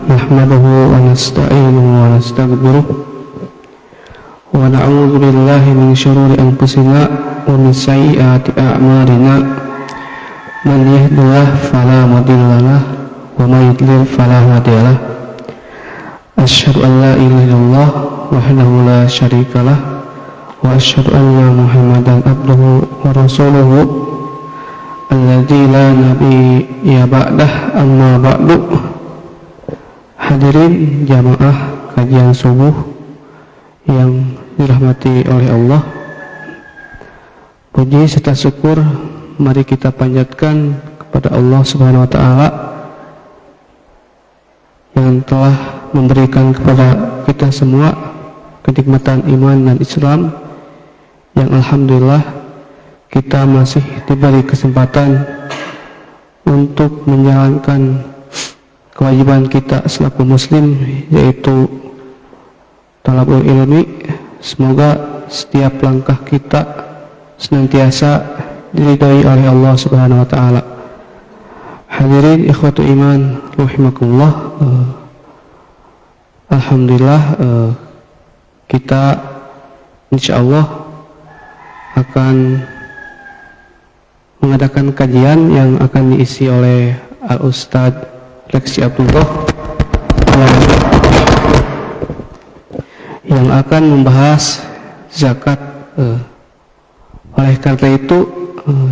nahmaduhu wa nasta'inuhu wa nastaghfiruh wa na'udzu billahi min syururi anfusina wa min sayyiati a'malina. Man yahdihillahu fala mudilla lahu wa man yudlil fala hadiya lahu. Asyhadu an la ilaha illallah wahdahu la syarika lah wa asyhadu anna Muhammadan abduhu wa rasuluhu alladzi la nabiyya ba'dah, amma ba'du. Hadirin jamaah kajian subuh yang dirahmati oleh Allah, puji serta syukur mari kita panjatkan kepada Allah Subhanahu wa taala yang telah memberikan kepada kita semua kenikmatan iman dan Islam, yang alhamdulillah kita masih diberi kesempatan untuk menjalankan kewajiban kita selaku muslim, yaitu talabul ilmi. Semoga setiap langkah kita senantiasa diridhai oleh Allah Subhanahu wa taala. Hadirin ikhwatu iman rahimakumullah, alhamdulillah kita insyaallah akan mengadakan kajian yang akan diisi oleh Al-Ustadz Leksi Abdullah yang akan membahas zakat. Oleh karena itu,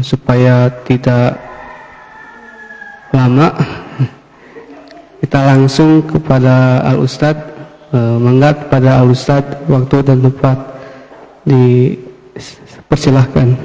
supaya tidak lama, kita langsung kepada Al-Ustadz. Mangga kepada Al-Ustadz, waktu dan tempat dipersilahkan.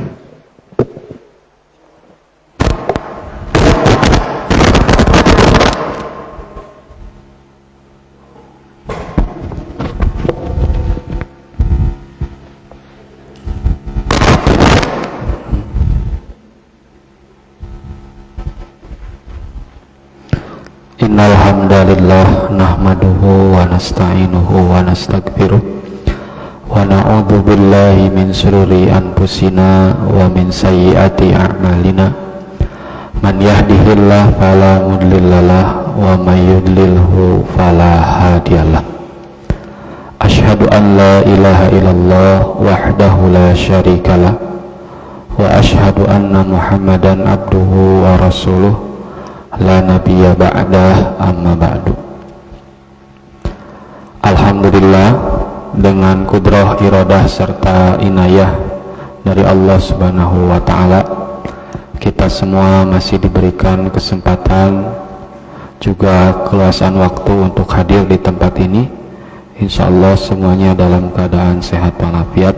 Innal hamdalillah nahmaduhu wa nasta'inuhu wa nastaghfiruh wa na'udzu billahi min shururi anfusina wa min sayyiati a'malina. Man yahdihillahu fala mudhillalah wa may yudlilhu fala hadiyalah. Asyhadu an la ilaha illallah wahdahu la syarikalah wa asyhadu anna Muhammadan abduhu wa rasuluh la nabiyya ba'dah, amma ba'du. Alhamdulillah, dengan kudrah iradah serta inayah dari Allah Subhanahu wa taala, kita semua masih diberikan kesempatan juga keluasan waktu untuk hadir di tempat ini. Insyaallah semuanya dalam keadaan sehat walafiat,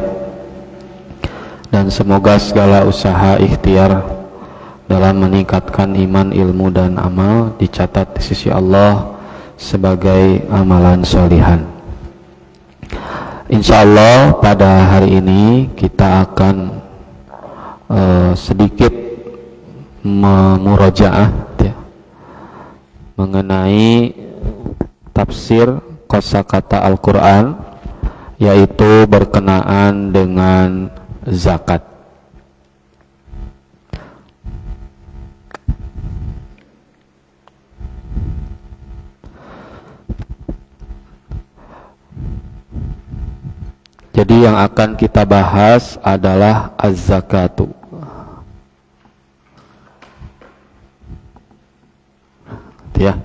dan semoga segala usaha ikhtiar dalam meningkatkan iman, ilmu, dan amal dicatat di sisi Allah sebagai amalan sholihan. Insyaallah pada hari ini kita akan sedikit memurojaah ya, mengenai tafsir kosakata Al-Quran, yaitu berkenaan dengan zakat. Jadi yang akan kita bahas adalah az-zakatu. Ya.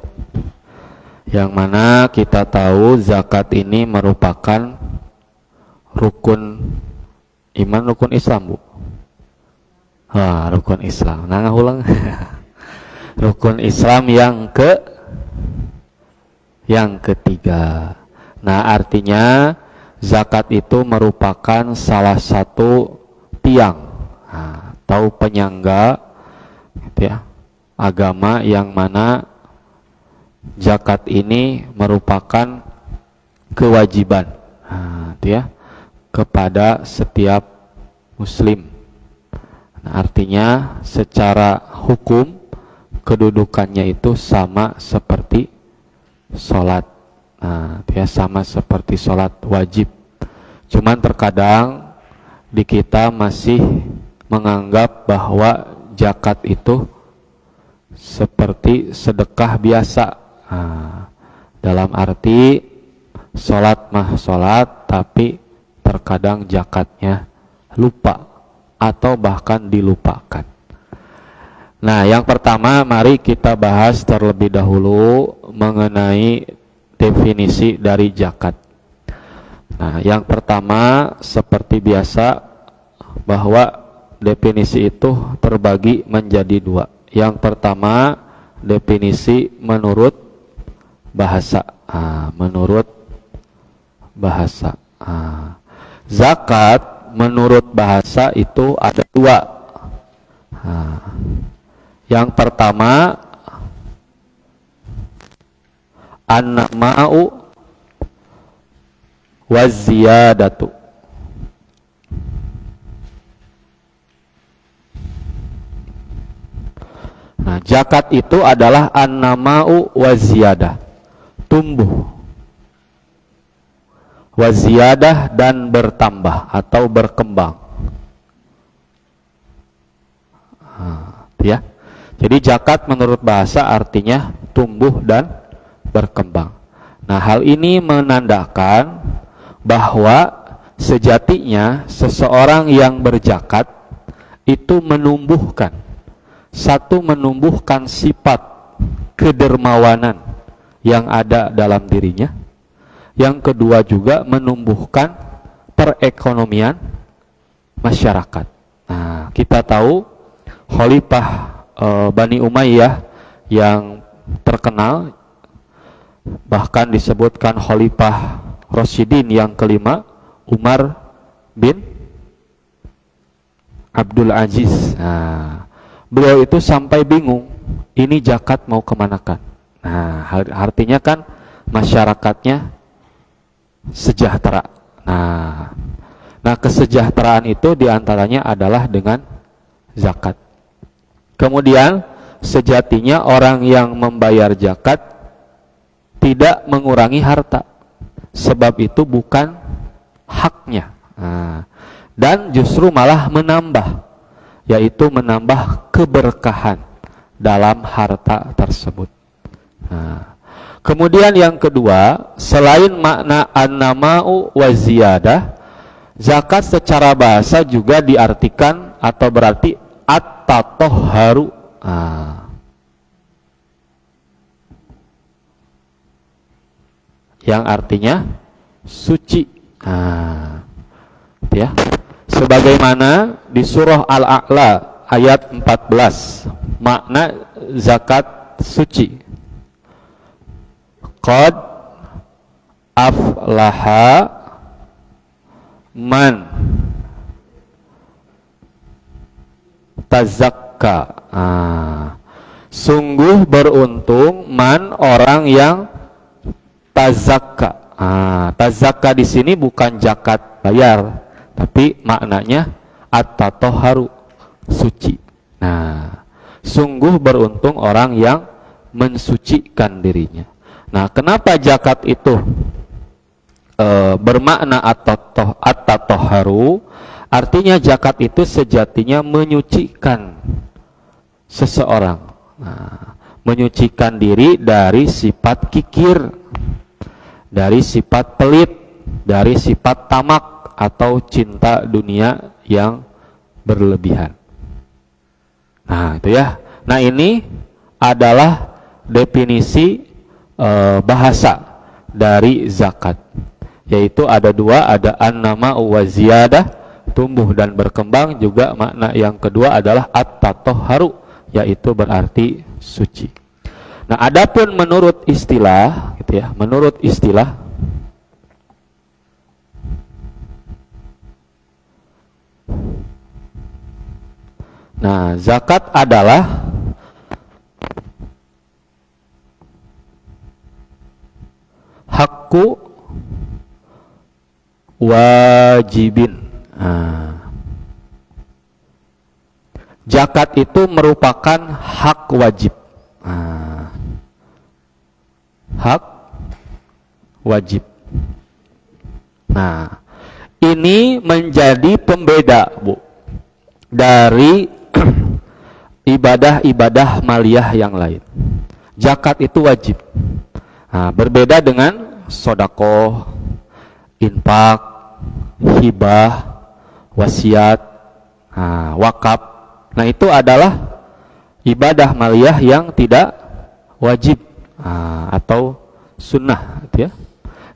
Yang mana kita tahu zakat ini merupakan rukun iman, rukun Islam, Bu. Rukun Islam. Nah, ulang. Rukun Islam yang ketiga. Nah, artinya zakat itu merupakan salah satu tiang atau penyangga gitu ya, agama, yang mana zakat ini merupakan kewajiban gitu ya, kepada setiap muslim. Nah, artinya secara hukum kedudukannya itu sama seperti sholat. Nah, dia sama seperti sholat wajib. Cuman terkadang di kita masih menganggap bahwa zakat itu seperti sedekah biasa. Dalam arti sholat mah sholat, tapi terkadang zakatnya lupa atau bahkan dilupakan. Nah, yang pertama mari kita bahas terlebih dahulu mengenai definisi dari zakat. Nah, yang pertama seperti biasa bahwa definisi itu terbagi menjadi dua. Yang pertama definisi menurut bahasa. Menurut bahasa. Zakat menurut bahasa itu ada dua. Yang pertama an-nama'u waz-ziyadatu. Nah, zakat itu adalah an-nama'u waz-ziyadah, tumbuh, waz-ziyadah dan bertambah atau berkembang. Ya. Jadi zakat menurut bahasa artinya tumbuh dan berkembang. Nah, hal ini menandakan bahwa sejatinya seseorang yang berzakat itu menumbuhkan sifat kedermawanan yang ada dalam dirinya. Yang kedua juga menumbuhkan perekonomian masyarakat. Nah, kita tahu Khalifah Bani Umayyah yang terkenal, bahkan disebutkan Khalifah Rasyidin yang kelima, Umar bin Abdul Aziz. Nah, beliau itu sampai bingung, ini zakat mau kemanakan. Nah, artinya kan masyarakatnya sejahtera. Nah, kesejahteraan itu diantaranya adalah dengan zakat. Kemudian sejatinya orang yang membayar zakat tidak mengurangi harta, sebab itu bukan haknya. Dan justru malah menambah, yaitu menambah keberkahan dalam harta tersebut. Kemudian yang kedua, selain makna an-nama'u wa ziyadah, zakat secara bahasa juga diartikan atau berarti at-tatahharu. Yang artinya suci. Ya. Sebagaimana di surah Al-A'la ayat 14, makna zakat suci. Qad aflaha man tazakka. Sungguh beruntung man orang yang tazakka. Tazakka di sini bukan zakat bayar, tapi maknanya at-tatahharu, suci. Nah, sungguh beruntung orang yang mensucikan dirinya. Nah, kenapa zakat itu bermakna at-tatahharu? Artinya zakat itu sejatinya menyucikan seseorang, menyucikan diri dari sifat kikir, dari sifat pelit, dari sifat tamak atau cinta dunia yang berlebihan. Nah, itu ya. Nah, ini adalah definisi bahasa dari zakat, yaitu ada dua, ada an-nama'u wa ziyadah, tumbuh dan berkembang. Juga makna yang kedua adalah at-tatahharu, yaitu berarti suci. Nah, adapun menurut istilah, gitu ya, menurut istilah zakat adalah hakku wajibin. Zakat itu merupakan hak wajib. Hak wajib. Nah, ini menjadi pembeda, Bu, dari ibadah-ibadah maliyah yang lain. Zakat itu wajib. Nah, berbeda dengan sodakoh, infak, hibah, wasiat, wakaf. Nah, itu adalah ibadah maliyah yang tidak wajib atau sunnah, gitu ya.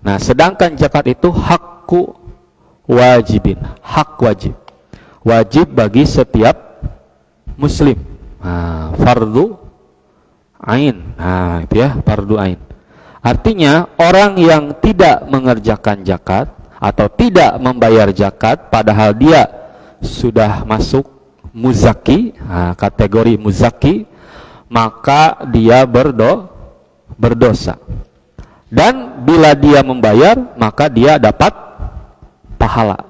Nah, sedangkan zakat itu hakku wajibin, hak wajib, wajib bagi setiap muslim, fardu ain, itu ya, fardu ain. Artinya orang yang tidak mengerjakan zakat atau tidak membayar zakat padahal dia sudah masuk muzaki, kategori muzaki, maka dia berdosa. Dan bila dia membayar, maka dia dapat pahala.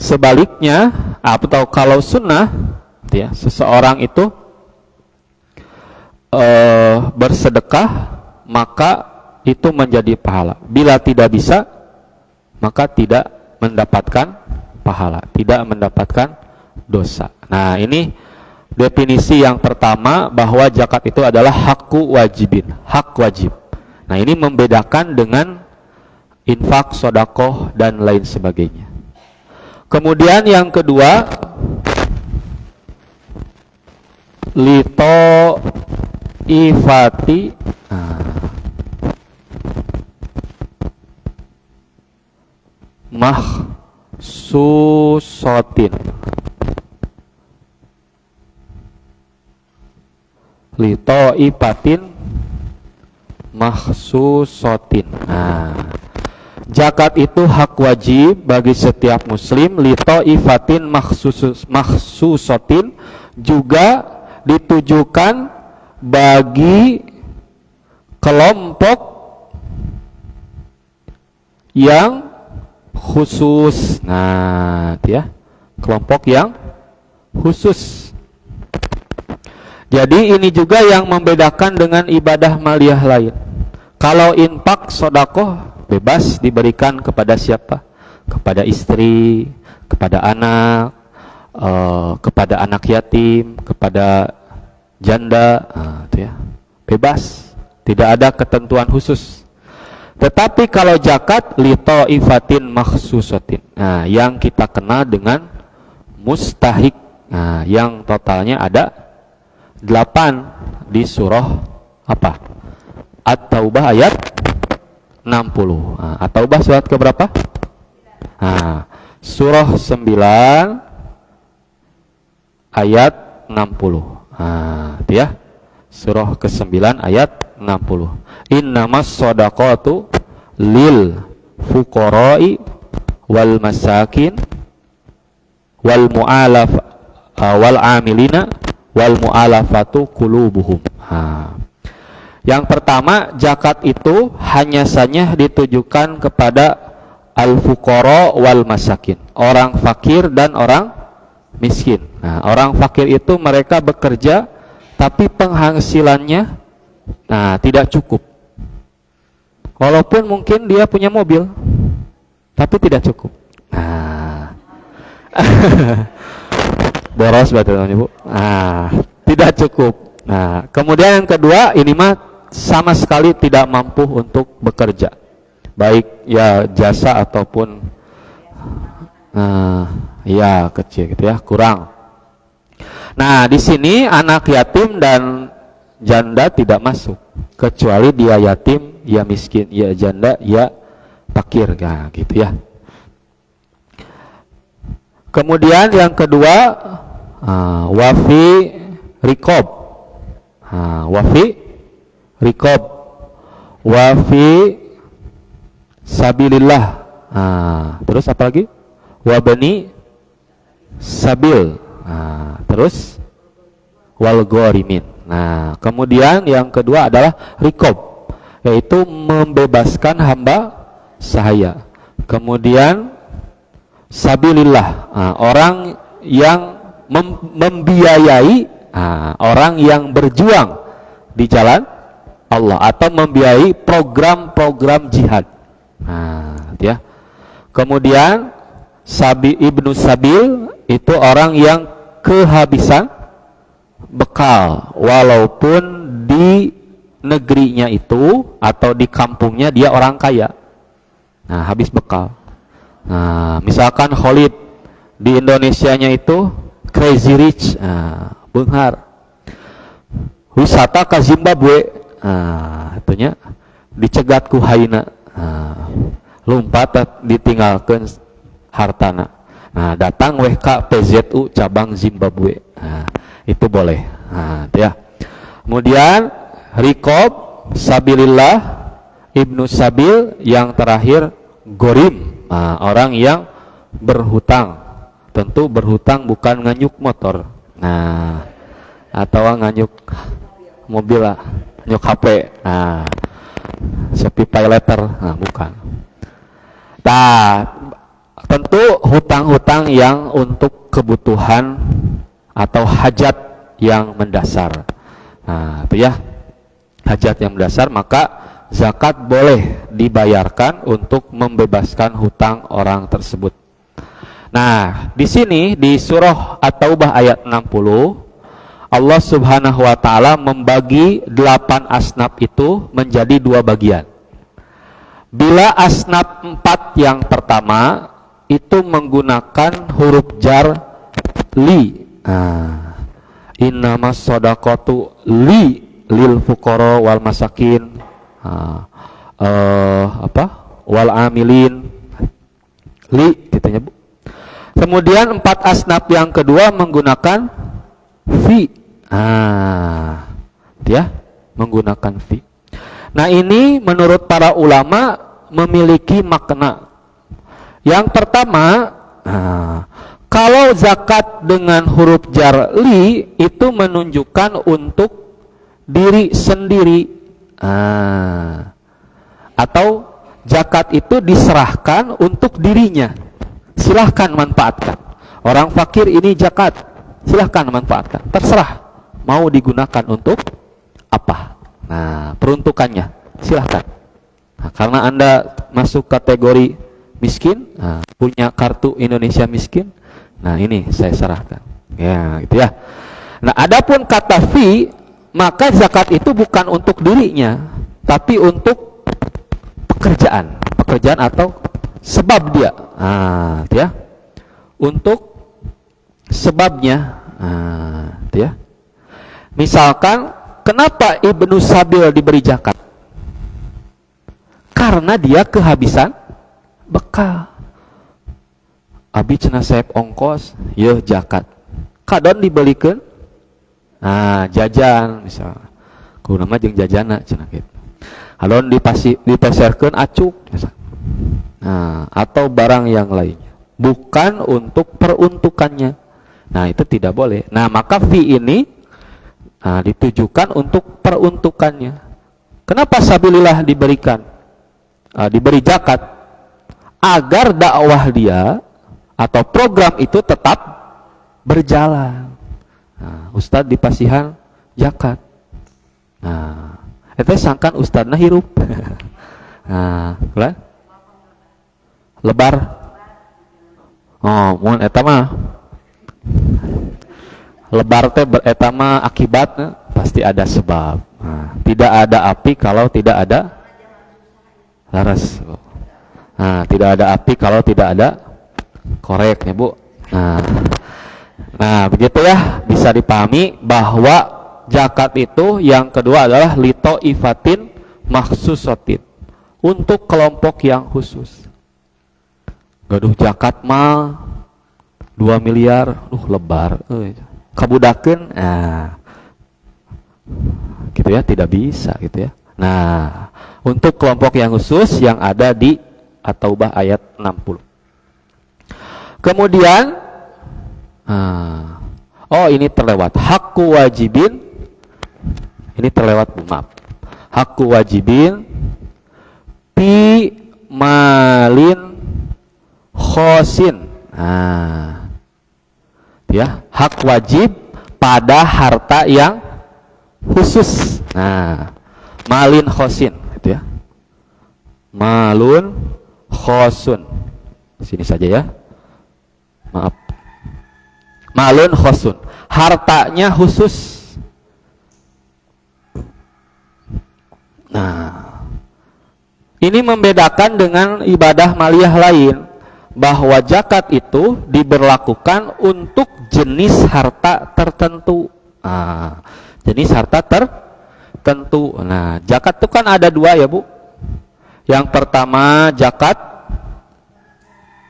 Sebaliknya, atau kalau sunnah, ya, seseorang itu bersedekah, maka itu menjadi pahala. Bila tidak bisa, maka tidak mendapatkan pahala, tidak mendapatkan dosa. Nah, ini definisi yang pertama, bahwa zakat itu adalah hakku wajibin, hak wajib. Nah, ini membedakan dengan infak, sodakoh, dan lain sebagainya. Kemudian yang kedua, lito ifati mahsusotin. Lito ipatin mahsusotin. Zakat itu hak wajib bagi setiap muslim. Lito ifatin mahsusotin juga ditujukan bagi kelompok yang khusus. Nah, ya, kelompok yang khusus. Jadi ini juga yang membedakan dengan ibadah maliyah lain. Kalau infak sodakoh bebas diberikan kepada siapa? Kepada istri, kepada anak, kepada anak yatim, kepada janda, itu ya, bebas, tidak ada ketentuan khusus. Tetapi kalau zakat lito ifatin makhsusatin, yang kita kenal dengan mustahik, yang totalnya ada 8 di surah apa? At-Taubah ayat 60. At-Taubah surat ke berapa? Surah 9 ayat 60. Itu ya. Surah ke-9 ayat 60. Innamas shadaqatu lil fuqara'i wal masakin wal mu'alaf wal amilina wal mu'alafatu qulubuhum. Yang pertama, zakat itu hanya saja ditujukan kepada al-fuqara wal masakin, orang fakir dan orang miskin. Orang fakir itu mereka bekerja tapi penghasilannya tidak cukup. Walaupun mungkin dia punya mobil, tapi tidak cukup. Boros betul Ibu. Tidak cukup. Kemudian yang kedua, ini mah sama sekali tidak mampu untuk bekerja, baik ya jasa ataupun ya kecil gitu ya, kurang. Nah, di sini anak yatim dan janda tidak masuk, kecuali dia yatim, ya miskin, ya janda, ya fakir, gitu ya. Kemudian yang kedua, wafi rikob, wafi rikob, wafi sabilillah. Terus apa lagi? Wabani sabil. Terus wal ghorimin. Kemudian yang kedua adalah rikob, yaitu membebaskan hamba sahaya. Kemudian sabilillah, orang yang membiayai, orang yang berjuang di jalan Allah atau membiayai program-program jihad. Ya. Kemudian ibnu sabil itu orang yang kehabisan bekal walaupun di negerinya itu atau di kampungnya dia orang kaya. Nah, habis bekal. Nah, misalkan Khalid di Indonesianya itu crazy rich, beunghar. Wisata ke Zimbabwe, itunya dicegat ku haina. Lompat ditinggalkan hartana. Nah, datang weh ka PZU cabang Zimbabwe. Itu boleh. Itu ya. Kemudian Rikob, Sabilillah, Ibnu Sabil, yang terakhir Gorim, orang yang berhutang. Tentu berhutang bukan nganyuk motor, atau nganyuk mobil lah, nganyuk HP, sepi pay letter, bukan. Tentu hutang-hutang yang untuk kebutuhan atau hajat yang mendasar. Itu ya, hajat yang mendasar, maka zakat boleh dibayarkan untuk membebaskan hutang orang tersebut. Nah, di sini di surah At-Taubah ayat 60, Allah Subhanahu wa taala membagi 8 asnaf itu menjadi 2 bagian. Bila asnaf 4 yang pertama itu menggunakan huruf jar li. Innamas shadaqatu lil fuqara wal masakin, wal amilin li kitanya Bu. Kemudian 4 asnaf yang kedua menggunakan fi. Ya, menggunakan fi. Nah, ini menurut para ulama memiliki makna. Yang pertama, kalau zakat dengan huruf jar li itu menunjukkan untuk diri sendiri, atau zakat itu diserahkan untuk dirinya. Silahkan manfaatkan. Orang fakir ini zakat, silahkan manfaatkan. Terserah mau digunakan untuk apa. Nah, peruntukannya silahkan. Nah, karena Anda masuk kategori miskin, punya kartu Indonesia miskin, nah ini saya serahkan. Ya, gitu ya. Nah, adapun kata fi, maka zakat itu bukan untuk dirinya, tapi untuk pekerjaan atau sebab dia. Gitu ya. Untuk sebabnya, gitu ya. Misalkan kenapa Ibnu Sabil diberi zakat? Karena dia kehabisan bekal. Abi cenah saep ongkos, yeuh zakat. Kadon dibelikeun, jajan misalnya. Kudu mah jeung jajana cenah kitu. Kadon dipeserkeun acuk misalnya. Atau barang yang lainnya, bukan untuk peruntukannya. Nah, itu tidak boleh. Nah, maka fi ini ditujukan untuk peruntukannya. Kenapa sabilillah diberi zakat? Agar dakwah dia atau program itu tetap berjalan. Ustadz di pasihan zakat. Itu sangkan ustadzna hirup. Lebar. Mun eta mah lebar teh eta mah akibatnya pasti ada sebab. Tidak ada api kalau tidak ada laras. Tidak ada api kalau tidak ada korek ya Bu. Nah, begitu ya, bisa dipahami bahwa zakat itu yang kedua adalah lito ifatin makhsusatin, untuk kelompok yang khusus. Gaduh zakat mah 2 miliar, lebar, kabudakeun, gitu ya, tidak bisa gitu ya. Nah, untuk kelompok yang khusus yang ada di At-Taubah ayat 60. Kemudian, ini terlewat hakku wajibin, ini terlewat, maaf. Hakku wajibin pi malin khosin. Ya, hak wajib pada harta yang khusus. Malin khosin, gitu ya. Malun khosun. Sini saja ya. Maaf. Malun khosun. Hartanya khusus. Nah, ini membedakan dengan ibadah maliyah lain, bahwa zakat itu diberlakukan untuk jenis harta tertentu. Nah, jenis harta tertentu. Nah, zakat itu kan ada dua ya, Bu. Yang pertama zakat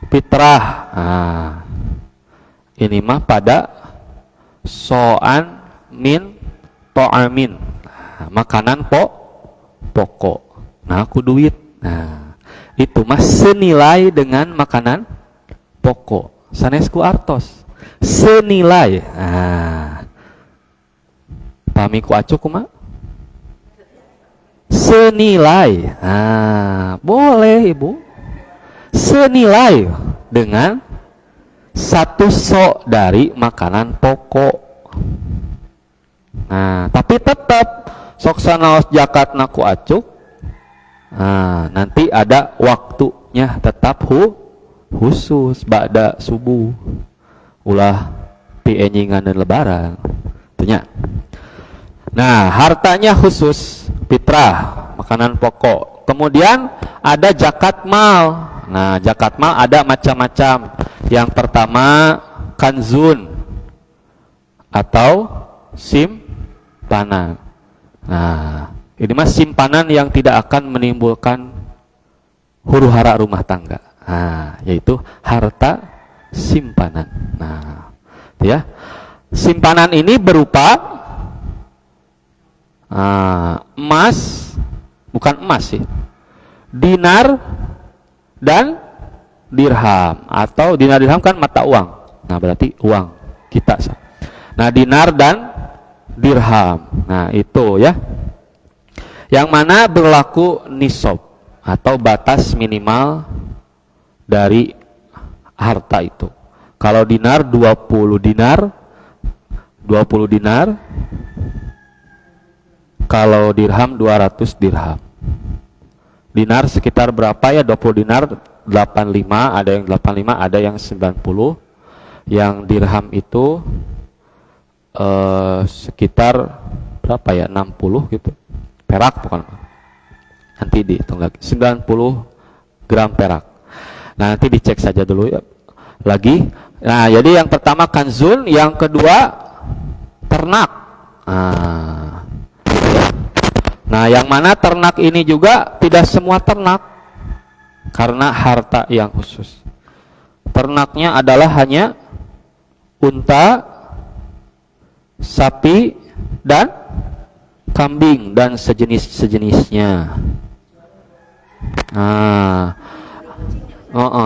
fitrah. Nah, ini mah pada so'an min to'amin. Nah, makanan pokok. Nah, aku duit. Nah, itu mah senilai dengan makanan pokok. Sanesku artos. Senilai. Nah, pamiku acu kumaha? Senilai. Nah, boleh Ibu. Senilai dengan satu sok dari makanan pokok. Nah, tapi tetap sok sanaos zakat naku acuk. Nah, nanti ada waktunya tetap khusus ba'da subuh. Ulah pienjingan dan lebaran. Itunya. Nah, hartanya khusus fitrah, makanan pokok. Kemudian ada zakat mal. Nah, zakat mal ada macam-macam. Yang pertama kanzun atau simpanan. Nah, ini mah simpanan yang tidak akan menimbulkan huru-hara rumah tangga. Nah, yaitu harta simpanan. Nah, ya. Simpanan ini berupa emas, bukan emas sih, dinar dan dirham. Atau dinar dirham kan mata uang. Nah, berarti uang kita. Nah, dinar dan dirham. Nah, itu ya. Yang mana berlaku nisab atau batas minimal dari harta itu. Kalau dinar 20 dinar. Kalau dirham 200 dirham. Dinar sekitar berapa ya? 20 dinar 85, ada yang 85, ada yang 90. Yang dirham itu sekitar berapa ya? 60 gitu. Perak bukan. Nanti dihitung lagi. 90 gram perak. Nah, nanti dicek saja dulu ya. Lagi. Nah, jadi yang pertama kanzun, yang kedua ternak. Nah, yang mana ternak ini juga tidak semua ternak, karena harta yang khusus. Ternaknya adalah hanya unta, sapi, dan kambing dan sejenis-sejenisnya.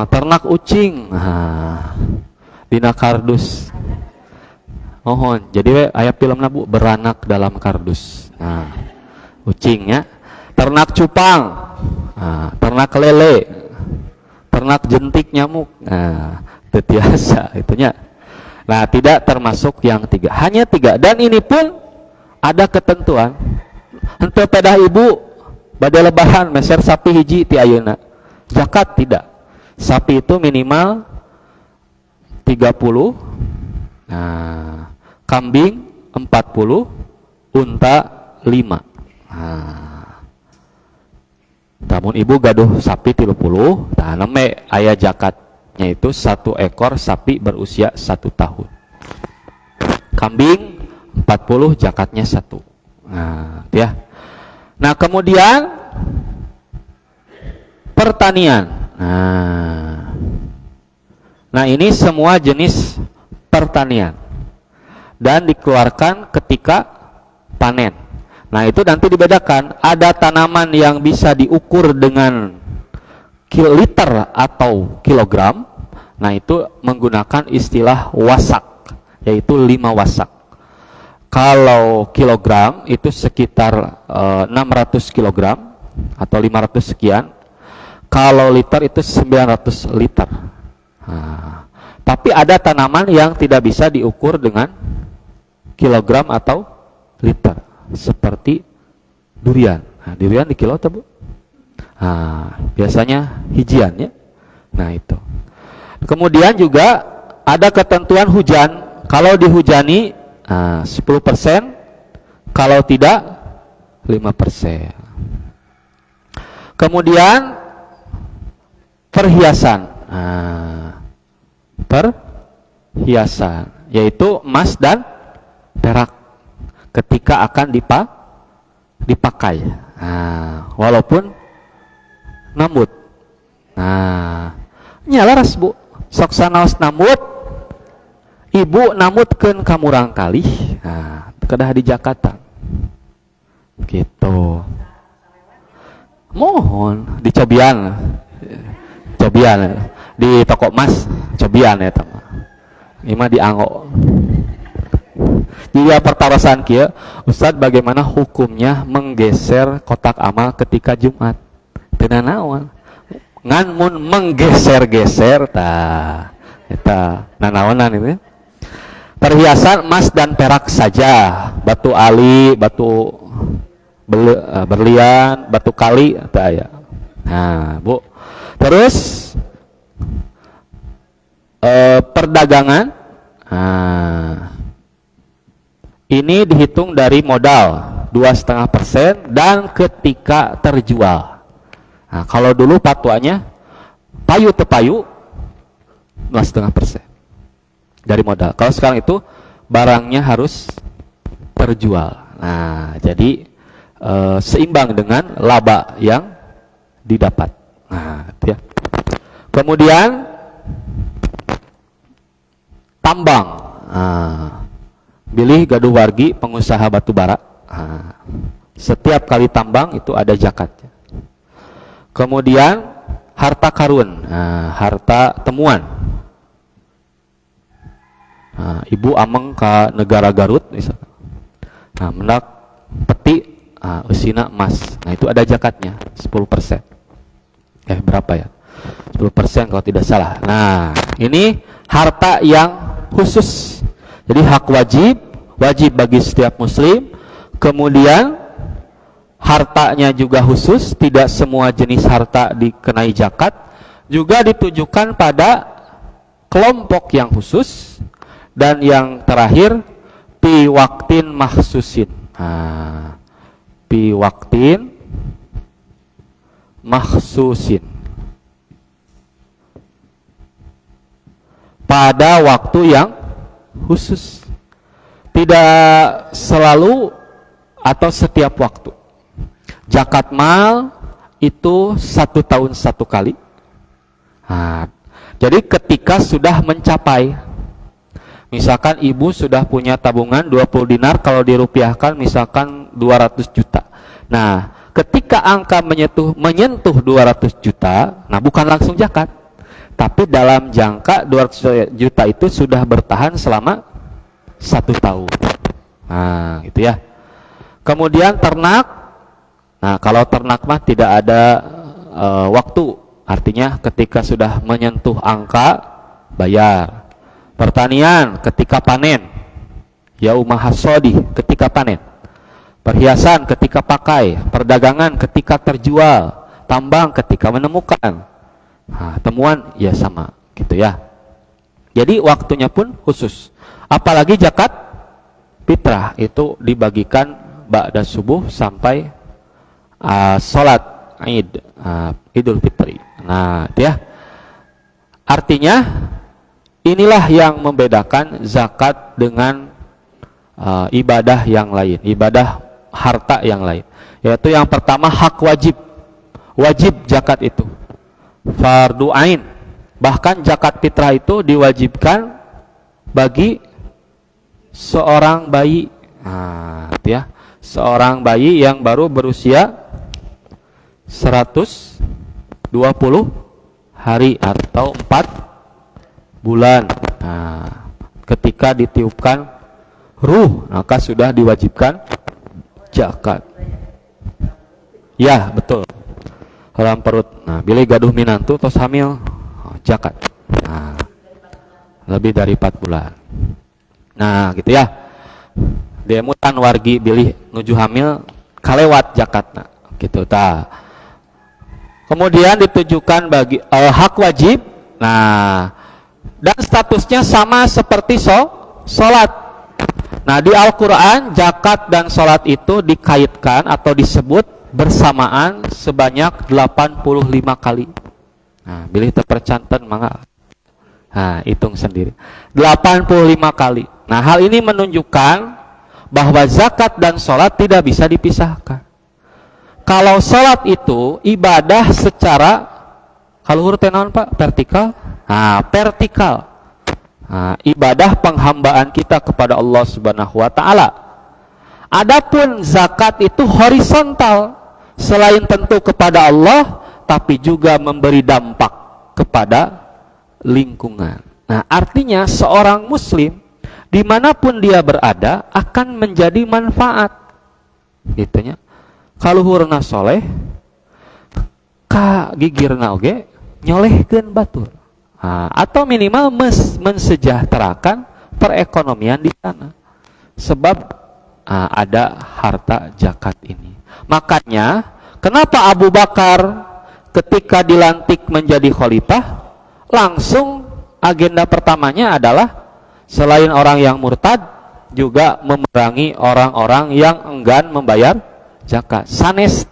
Ternak ucing. Dina kardus. Jadi aya filmna Bu, beranak dalam kardus. Nah, ucingnya. Ternak cupang. Ternak lele. Ternak jentik nyamuk. Nah, itu biasa itunya. Nah, tidak termasuk yang 3. Hanya 3. Dan ini pun ada ketentuan. Henteu pedah ibu badai lebaran meser sapi hiji ti ayeuna. Zakat tidak. Sapi itu minimal 30. Nah, kambing 40, unta 5. Nah, namun ibu gaduh sapi 30, tah neme aya zakatnya itu 1 ekor sapi berusia 1 tahun. Kambing 40, zakatnya 1. Nah, ya. Nah, kemudian pertanian. Nah, ini semua jenis pertanian dan dikeluarkan ketika panen. Nah, itu nanti dibedakan. Ada tanaman yang bisa diukur dengan kiloliter atau kilogram. Nah, itu menggunakan istilah wasak, yaitu 5 wasak. Kalau kilogram itu sekitar 600 kilogram atau 500 sekian. Kalau liter itu 900 liter. Nah, tapi ada tanaman yang tidak bisa diukur dengan kilogram atau liter, seperti durian. Nah, durian di kilo atau Bu? Nah, biasanya hijian ya. Nah, itu. Kemudian juga ada ketentuan hujan. Kalau dihujani 10%, kalau tidak 5%. Kemudian perhiasan. Nah, perhiasan yaitu emas dan perak ketika akan dipakai. Nah, walaupun nambut. Nah, nyalaras Bu, sok sanaos nambut. Ibu namutkeun ka murang kali. Nah, kedah di Jakarta. Gitu. Mohon dicobian. Cobian di toko emas, cobian ya teman. Ini mah dianggo. Jika pertarosan kieu, Ustaz bagaimana hukumnya menggeser kotak amal ketika Jumat? Teu naon. Ngan mun menggeser-geser tah eta nanaonan itu. Perhiasan emas dan perak saja, batu ali, batu berlian, batu kali tah aya. Nah, Bu. Terus perdagangan. Nah, ini dihitung dari modal 2,5% dan ketika terjual. Nah, kalau dulu patuanya payu tepayu 2,5% dari modal. Kalau sekarang itu barangnya harus terjual. Nah, jadi seimbang dengan laba yang didapat. Nah, itu ya. Kemudian tambang. Nah, pilih gaduh wargi pengusaha batu bara. Nah, setiap kali tambang itu ada zakatnya. Kemudian harta karun, nah, harta temuan. Nah, ibu ameng ke negara Garut misalnya. Nah, mendak peti usina emas. Nah, itu ada zakatnya 10%. Berapa ya? 10% kalau tidak salah. Nah, ini harta yang khusus. Jadi hak wajib bagi setiap muslim. Kemudian hartanya juga khusus, tidak semua jenis harta dikenai zakat. Juga ditujukan pada kelompok yang khusus. Dan yang terakhir, pi waktin mahsusin. Nah, pi waktin mahsusin. Pada waktu yang khusus. Tidak selalu atau setiap waktu. Zakat mal itu 1 tahun 1 kali. Nah, jadi ketika sudah mencapai, misalkan ibu sudah punya tabungan 20 dinar, kalau dirupiahkan misalkan 200 juta. Nah, ketika angka menyentuh 200 juta, nah bukan langsung zakat. Tapi dalam jangka 200 juta itu sudah bertahan selama 1 tahun. Nah, gitu ya. Kemudian ternak. Nah, kalau ternak mah tidak ada waktu. Artinya ketika sudah menyentuh angka, bayar. Pertanian ketika panen. Yaumah hasodi ketika panen. Perhiasan ketika pakai. Perdagangan ketika terjual. Tambang ketika menemukan. Nah, temuan ya sama gitu ya. Jadi waktunya pun khusus. Apalagi zakat fitrah itu dibagikan ba'da subuh sampai sholat Idul Fitri. Nah, itu ya. Artinya inilah yang membedakan zakat dengan ibadah yang lain, ibadah harta yang lain. Yaitu yang pertama hak wajib. Wajib zakat itu. Fardu ain. Bahkan zakat fitrah itu diwajibkan bagi seorang bayi. Nah, ya, seorang bayi yang baru berusia 120 hari atau 4 bulan. Nah, ketika ditiupkan ruh, maka sudah diwajibkan zakat. Ya, betul. Dalam perut. Nah, bila gaduh minantu tos hamil, zakat. Nah, lebih dari 4 bulan. Nah, gitu ya. Demutan wargi bilih nuju hamil kalewat zakatna. Gitu ta. Kemudian ditujukan bagi hak wajib. Nah, dan statusnya sama seperti sholat. Nah, di Al-Qur'an zakat dan sholat itu dikaitkan atau disebut bersamaan sebanyak 85 kali. Nah, bilih terpercanten mangga. Nah, hitung sendiri. 85 kali. Nah, hal ini menunjukkan bahwa zakat dan sholat tidak bisa dipisahkan. Kalau sholat itu ibadah secara, kalau huruf naon Pak? Vertikal? Nah, vertikal. Nah, ibadah penghambaan kita kepada Allah Subhanahu wa taala. Adapun zakat itu horizontal, selain tentu kepada Allah, tapi juga memberi dampak kepada lingkungan. Nah, artinya seorang muslim dimanapun dia berada akan menjadi manfaat. Gitunya. Kalau hurna soleh, ka gigirna oge nyolehkeun batur. Nah, atau minimal mensejahterakan perekonomian di sana. Sebab ada harta zakat ini. Makanya, kenapa Abu Bakar ketika dilantik menjadi khalifah, langsung agenda pertamanya adalah selain orang yang murtad, juga memerangi orang-orang yang enggan membayar zakat. Sanes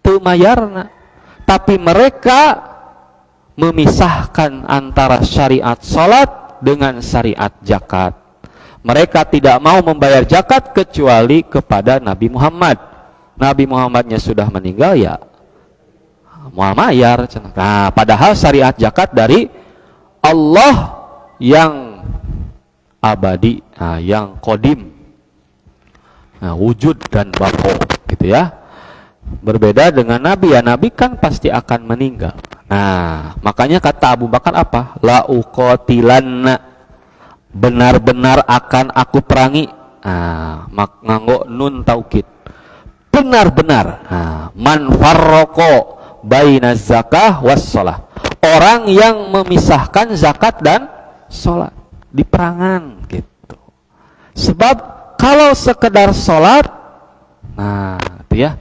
teu mayarna, tapi mereka memisahkan antara syariat salat dengan syariat zakat. Mereka tidak mau membayar zakat kecuali kepada Nabi Muhammad. Nabi Muhammadnya sudah meninggal, ya mau mayar. Nah, padahal syariat zakat dari Allah yang abadi, yang qadim, wujud dan baqo, gitu ya. Berbeda dengan Nabi, ya Nabi kan pasti akan meninggal. Nah, makanya kata Abu Bakar apa? La uqatilanna, benar-benar akan aku perangi. Nganggo nun taukid, benar-benar. Man farraqo baina zakah was shalah, orang yang memisahkan zakat dan sholat di perangan gitu. Sebab kalau sekedar sholat, nah itu ya,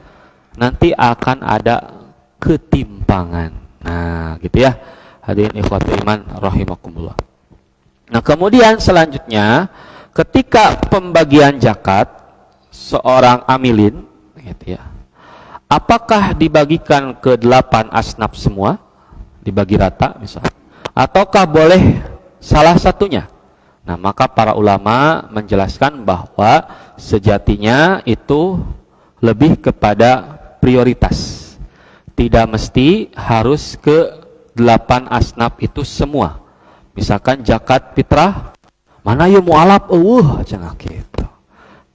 nanti akan ada ketimpangan. Nah gitu ya, hadirin ikhwatul iman rahimakumullah. Nah kemudian selanjutnya, ketika pembagian zakat seorang amilin gitu ya, apakah dibagikan ke 8 asnaf semua, dibagi rata misalnya, ataukah boleh salah satunya? Nah, maka para ulama menjelaskan bahwa sejatinya itu lebih kepada prioritas. Tidak mesti harus ke 8 asnaf itu semua. Misalkan zakat fitrah, mana ya mu'alaf cenah gitu.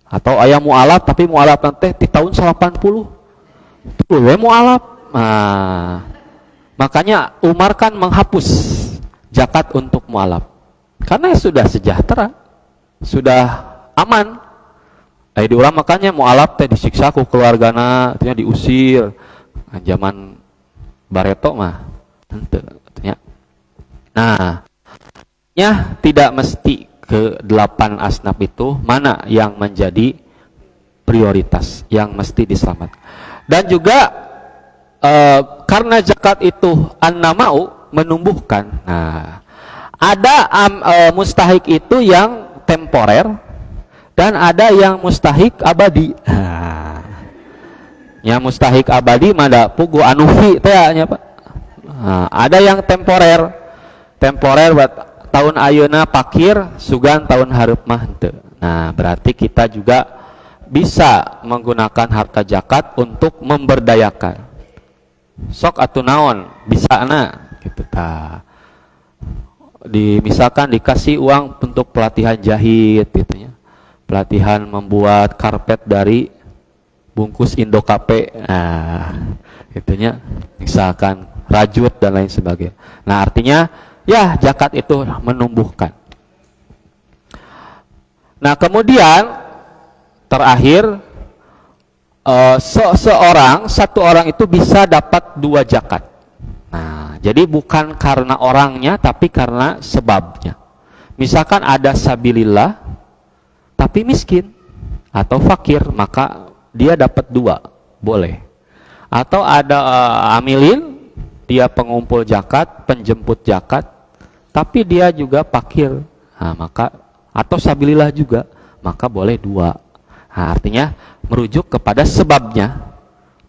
Atau aya mu'alaf tapi mu'alaf nanti di tahun 80. Tuh we mu'alaf. Nah, makanya Umar kan menghapus zakat untuk mu'alaf. Karena sudah sejahtera, sudah aman. Di urang makanya mu'alaf teh disiksa ku keluargana, artinya diusir. Zaman Bareto mah henteu artinya. Nah, ya tidak mesti ke 8 asnaf itu mana yang menjadi prioritas, yang mesti diselamatkan. Dan juga karena zakat itu an-namau, menumbuhkan. Nah, ada mustahik itu yang temporer dan ada yang mustahik abadi. Nah, yang mustahik abadi mada pugu anufi teh nya Pak. Nah, ada yang temporer. Temporer buat tahun ayeuna pakir, sugan tahun hareup mah henteu. Nah, berarti kita juga bisa menggunakan harta zakat untuk memberdayakan. Sok atuh naon bisana gitu ta. Misalkan dikasih uang untuk pelatihan jahit gitu ya. Pelatihan membuat karpet dari bungkus Indokape. Nah, gitunya. Misalkan rajut dan lain sebagainya. Nah, artinya ya zakat itu menumbuhkan. Nah, kemudian terakhir satu orang itu bisa dapat 2 zakat. Nah, jadi bukan karena orangnya tapi karena sebabnya. Misalkan ada sabilillah tapi miskin atau fakir, maka dia dapat 2, boleh. Atau ada amilin, dia pengumpul zakat, penjemput zakat, tapi dia juga fakir. Nah, maka atau sabilillah juga, maka boleh 2. Nah, artinya merujuk kepada sebabnya,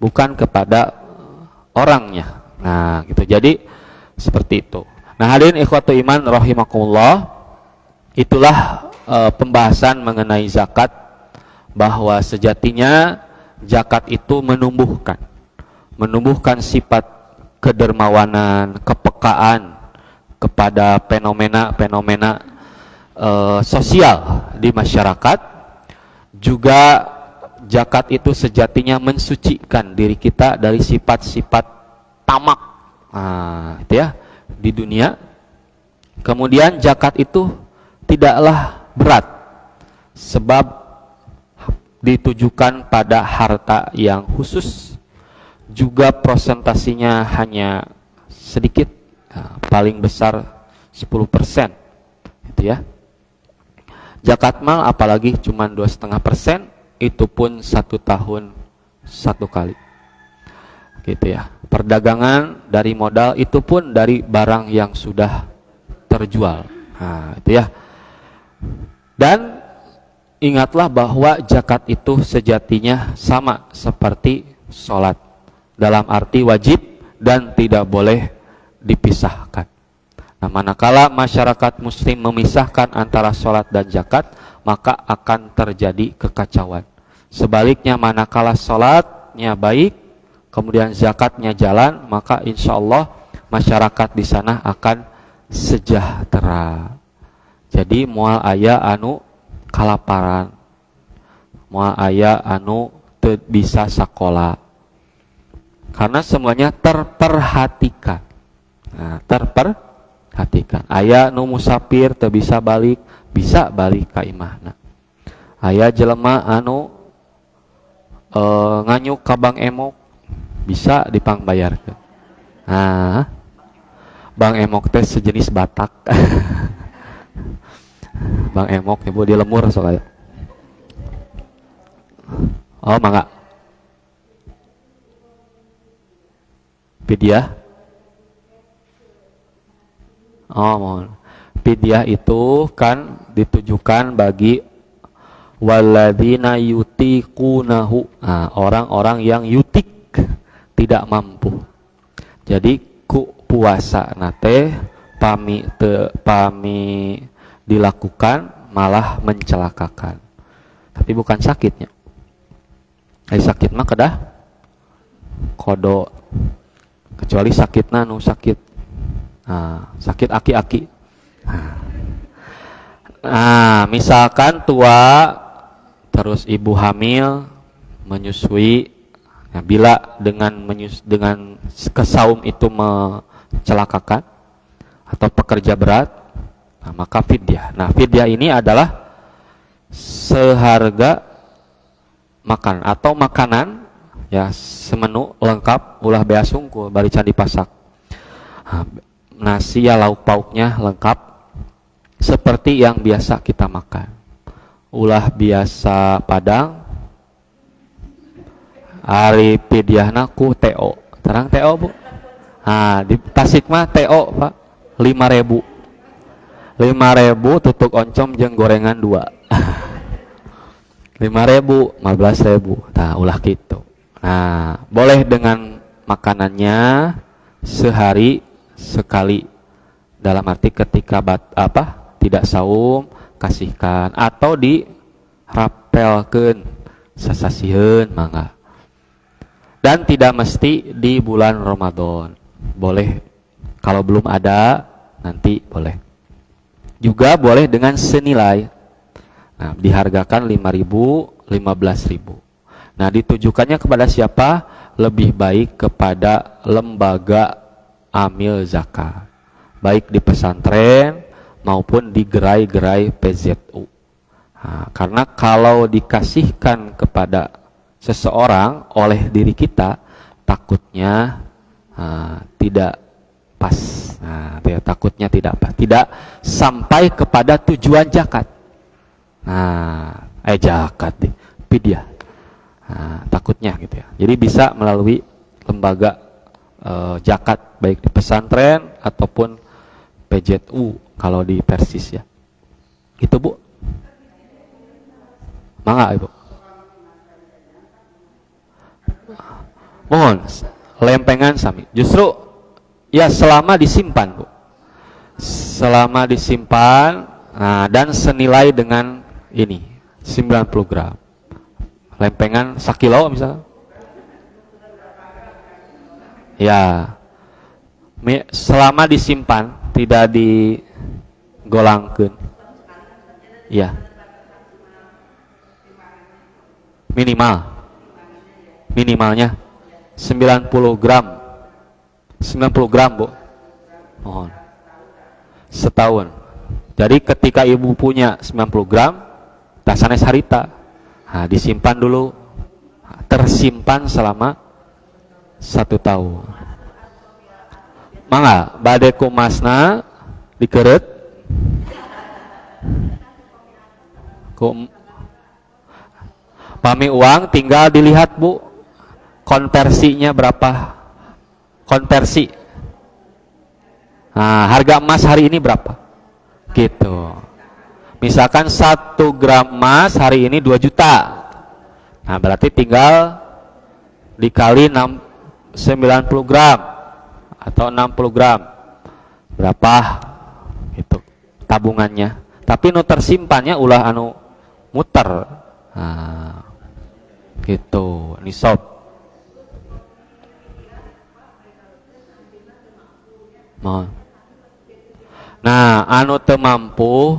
bukan kepada orangnya. Nah, gitu. Jadi seperti itu. Nah, hadirin ikhwatu iman rahimakumullah, itulah pembahasan mengenai zakat, bahwa sejatinya zakat itu menumbuhkan sifat kedermawanan, kepekaan kepada fenomena-fenomena sosial di masyarakat. Juga zakat itu sejatinya mensucikan diri kita dari sifat-sifat tamak, itu ya, di dunia. Kemudian zakat itu tidaklah berat, sebab ditujukan pada harta yang khusus, juga prosentasinya hanya sedikit, paling besar 10%, gitu ya. Zakat mal apalagi cuma 2,5%, itu pun 1 tahun 1 kali, gitu ya. Perdagangan dari modal, itu pun dari barang yang sudah terjual, itu ya. Dan ingatlah bahwa zakat itu sejatinya sama seperti sholat, dalam arti wajib dan tidak boleh dipisahkan. Nah, manakala masyarakat muslim memisahkan antara sholat dan zakat, maka akan terjadi kekacauan. Sebaliknya, manakala sholatnya baik, kemudian zakatnya jalan, maka insya Allah masyarakat di sana akan sejahtera. Jadi moal aya anu kalaparan, moal aya anu teu bisa sakola, karena semuanya terperhatikan. Nah, terperhatikan. Aya nu musafir teu bisa balik, bisa balik ka imahna. Aya jelema anu nganyuk ka Bank Emok, bisa dipangbayarkeun. Nah, Bank Emok teh sejenis Batak. Bang Emok ibu di lemur soalnya. Oh, mangga. Pidyah. Oh, mohon. Pidyah itu kan ditujukan bagi walladzina yutiqunahu. Nah, orang-orang yang yutik, tidak mampu. Jadi ku puasa nate pami dilakukan malah mencelakakan. Tapi bukan sakitnya. Sakit mah kedah kodo, kecuali sakitna nu sakit. Sakit aki-aki. Nah, misalkan tua terus ibu hamil menyusui. Nah, bila dengan kesaum itu mencelakakan atau pekerja berat, nah, maka fidyah. Nah, fidyah ini adalah seharga makan atau makanan ya, semenu lengkap, ulah bea sungkul bari can dipasak. Nasi ya lauk pauknya lengkap seperti yang biasa kita makan. Ulah biasa Padang, ari fidyahna ku TO. Terang TO, Bu. Nah, di Tasik mah TO, Pak. 5.000. 5.000 tutuk oncom jeung gorengan 2. 5.000, 15.000. Nah, ulah gitu. Nah, boleh dengan makanannya sehari sekali. Dalam arti ketika tidak saum, kasihkan atau dirapelkeun sasasieun mangga. Dan tidak mesti di bulan Ramadan. Boleh kalau belum ada, nanti boleh. Juga boleh dengan senilai. Nah, dihargakan 5.000, 15.000. Nah, ditujukannya kepada siapa? Lebih baik kepada lembaga amil zakat, baik di pesantren maupun di gerai-gerai PZU. Nah, karena kalau dikasihkan kepada seseorang oleh diri kita, takutnya tidak pas. Nah, takutnya tidak pas, tidak sampai kepada tujuan zakat. Nah, zakat deh, fidyah. Nah, takutnya gitu ya. Jadi bisa melalui lembaga zakat baik di pesantren ataupun PZU kalau di Persis ya. Itu, Bu. Mangga, Ibu. Mohon lempengan sami. Justru ya selama disimpan, Bu. Selama disimpan, nah, dan senilai dengan ini 90 gram. Lempengan sakilo misalnya. Ya. Selama disimpan, tidak digolangkeun. Ya. Minimalnya 90 gram. 90 gram, Bu. Mohon. Setahun. Jadi ketika ibu punya 90 gram, tak sanes harita. Nah, disimpan dulu. Tersimpan selama 1 tahun. Mangga bade kumasna dikeret pami uang tinggal dilihat, Bu, konversinya berapa, konversi. Nah, harga emas hari ini berapa gitu. Misalkan 1 gram emas hari ini 2 juta. Nah, berarti tinggal dikali 90 gram atau 60 gram berapa itu tabungannya. Tapi nu tersimpannya ulah anu muter. Nah, gitu nisab. Nah, anu teu mampu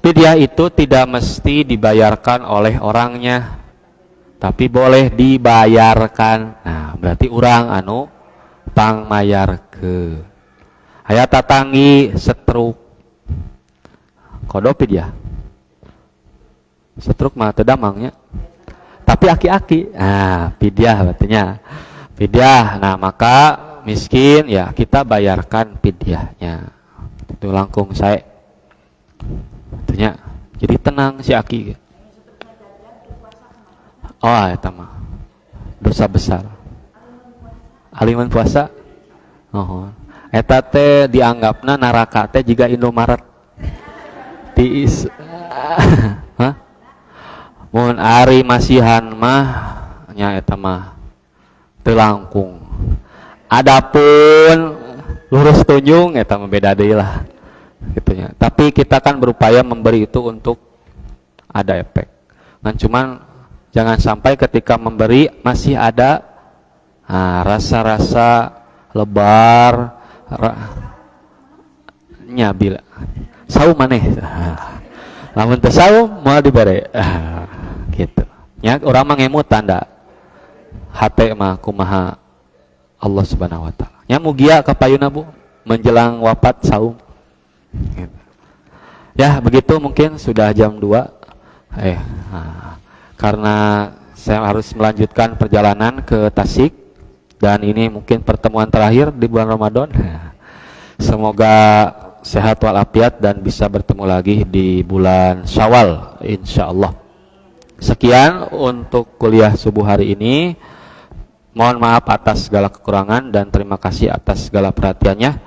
fidyah itu tidak mesti dibayarkan oleh orangnya, tapi boleh dibayarkan. Nah, berarti urang anu pangmayarkeun. Aya tatanggi stroke. Kodo fidyah. Stroke mah teu damangnya. Tapi aki-aki. Nah, fidyah berartinya. Fidyah. Nah, maka miskin ya kita bayarkan fidyahnya. Itu langkung saya. Artinya jadi tenang si aki. Oh, eta mah dosa besar. Aliman puasa. Oh. Eta teh dianggapna neraka teh jiga Indomaret. Tiis. Hah? Mun ari masihan mah nya eta mah teu langkung. Adapun lurus tunjung eta mah beda deui lah. Gitu nya. Tapi kita kan berupaya memberi itu untuk ada efek. Kan cuman jangan sampai ketika memberi masih ada rasa-rasa lebar nyabil saum maneh. Lamun teu saum moal dibere. Gitu. Nya urang mah ngemut tanda hate mah kumaha Allah Subhanahu wa taala. Nya mugia ka payuna, Bu, menjelang wafat saum. Gitu. Ya, begitu mungkin sudah jam 2. Karena saya harus melanjutkan perjalanan ke Tasik dan ini mungkin pertemuan terakhir di bulan Ramadan. Semoga sehat walafiat dan bisa bertemu lagi di bulan Syawal insyaallah. Sekian untuk kuliah subuh hari ini. Mohon maaf atas segala kekurangan dan terima kasih atas segala perhatiannya.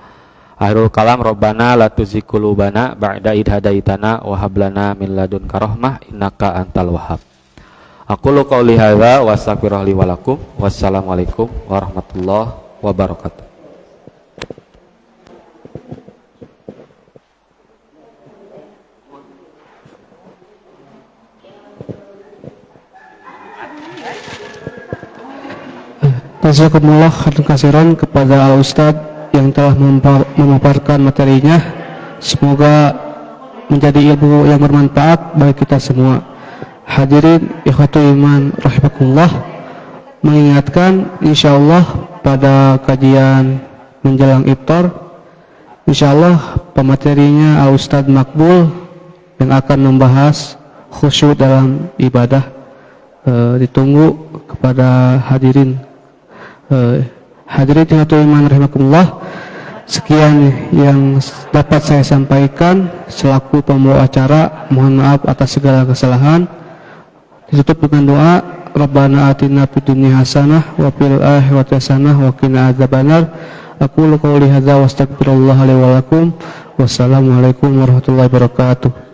Akhirul kalam, Rabbana la tuzigh qulubana ba'da idh hadaitana wa hab lana min ladunka rahmah innaka antal wahhab. Aqulu qouli hadza wa astaghfirullaha li wa lakum. Wassalamualaikum warahmatullahi wabarakatuh. Jazakumullah khairan katsiran kepada Al Ustadz yang telah memaparkan materinya. Semoga menjadi ilmu yang bermanfaat bagi kita semua. Hadirin ikhwatul iman rahimakumullah, mengingatkan insyaallah pada kajian menjelang iftar insyaallah pematerinya Al Ustadz Makbul yang akan membahas khusyuk dalam ibadah. Ditunggu kepada hadirin. Hadirin ikhwatul iman rahimakumullah, sekian yang dapat saya sampaikan selaku pembawa acara. Mohon maaf atas segala kesalahan. Ditutup dengan doa, Rabbana atina fid dunya hasanah wa fil akhirati hasanah wa qina adzabannar. Aqulu qouli hadza wa astaghfirullah li wa lakum. Wassalamualaikum warahmatullahi wabarakatuh.